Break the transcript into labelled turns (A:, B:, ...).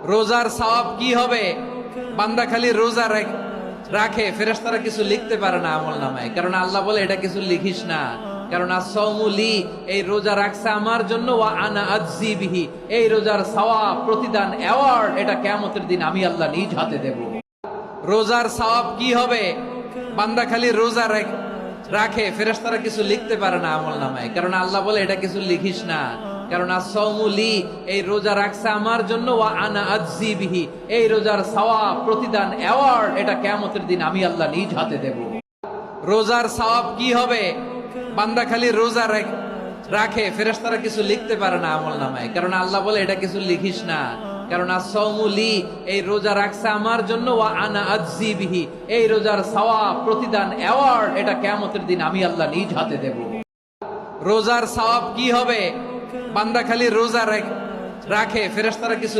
A: রোজার সওয়াব কি হবে? বান্দা খালি রোজা রাখে, ফেরেশতারা কিছু লিখতে পারে না আমলনামায়, কারণ আল্লাহ বলে এটা কিছু লিখিস না, কারণ as-সাওমু লি, এই রোজা রাখছে আমার জন্য, ওয়া আনা আজজি বিহি, এই রোজার সওয়াব, প্রতিদান, অ্যাওয়ার্ড এটা কিয়ামতের দিন আমি আল্লাহ নিজ হাতে দেব। রোজার সওয়াব কি হবে? বান্দা খালি রোজা রাখে, ফেরেশতারা কিছু লিখতে পারে না আমলনামায়, কারণ আল্লাহ বলে এটা কিছু লিখিস না, কারণ as-সাওমু লি, এই রোজা রাখছে আমার জন্য, ওয়া আনা আজজি বিহি, এই রোজার সওয়াব, প্রতিদান, অ্যাওয়ার্ড এটা কিয়ামতের দিন আমি আল্লাহ নিজ হাতে দেব। রোজার সওয়াব কি হবে? বান্দা খালি রোজা রাখে, ফেরেশতারা কিছু লিখতে পারে না আমলনামায়, কারণ আল্লাহ বলে এটা কিছু লিখিস না, কারণ as-সাওমু লি, এই রোজা রাখছে আমার জন্য, ওয়া আনা আজজি বিহি, এই রোজার সওয়াব, প্রতিদান, অ্যাওয়ার্ড এটা কিয়ামতের দিন আমি আল্লাহ নিজ হাতে দেব। রোজার সওয়াব কি হবে? বান্দা খালি রোজা রাখে, ফেরেশতারা কিছু